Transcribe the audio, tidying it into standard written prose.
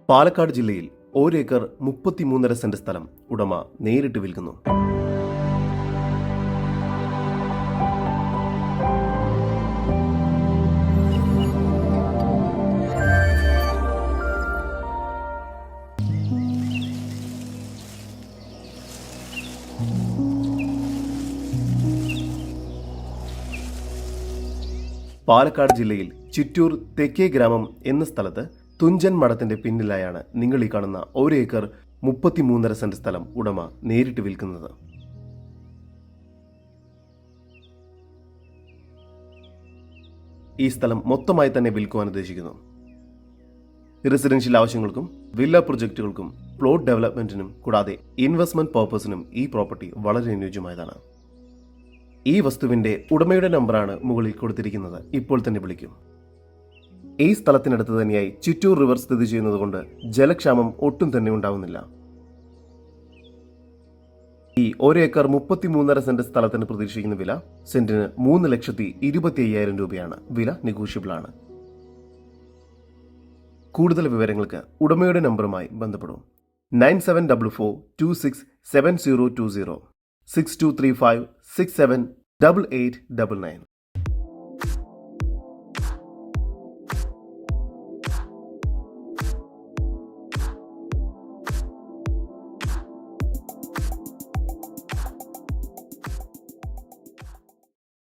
പാലക്കാട് ജില്ലയിൽ 1 acre 33.5 saint സ്ഥലം ഉടമ നേരിട്ട് വിൽക്കുന്നു. പാലക്കാട് ജില്ലയിൽ ചിറ്റൂർ തെക്കേ ഗ്രാമം എന്ന സ്ഥലത്ത് തുഞ്ചൻ മഠത്തിന്റെ പിന്നിലായാണ് നിങ്ങൾ ഈ കാണുന്ന 1 ഏക്കർ 33.5 സെന്റ് സ്ഥലം ഉടമ നേരിട്ട് വിൽക്കുന്നത്. ഈ സ്ഥലം മൊത്തമായി തന്നെ വിൽക്കുവാൻ ഉദ്ദേശിക്കുന്നു. റെസിഡൻഷ്യൽ ആവശ്യങ്ങൾക്കും വില്ല പ്രൊജക്ടുകൾക്കും പ്ലോട്ട് ഡെവലപ്മെന്റിനും കൂടാതെ ഇൻവെസ്റ്റ്മെന്റ് പർപ്പസിനും ഈ പ്രോപ്പർട്ടി വളരെ അനുയോജ്യമായതാണ്. ഈ വസ്തുവിന്റെ ഉടമയുടെ നമ്പറാണ് മുകളിൽ കൊടുത്തിരിക്കുന്നത്. ഇപ്പോൾ തന്നെ വിളിക്കും. ഈ സ്ഥലത്തിനടുത്ത് തന്നെയായി ചിറ്റൂർ റിവർ സ്ഥിതി ചെയ്യുന്നതുകൊണ്ട് ജലക്ഷാമം ഒട്ടും തന്നെ ഉണ്ടാവുന്നില്ല. ഈ 1 ഏക്കർ 33.5 സെന്റ് സ്ഥലത്തിന് പ്രതീക്ഷിക്കുന്ന വില സെന്റിന് 3,25,000 രൂപയാണ്. വില നെഗോഷ്യബിൾ ആണ്. കൂടുതൽ വിവരങ്ങൾക്ക് ഉടമയുടെ നമ്പറുമായി ബന്ധപ്പെടും. 9744267020 6235678899.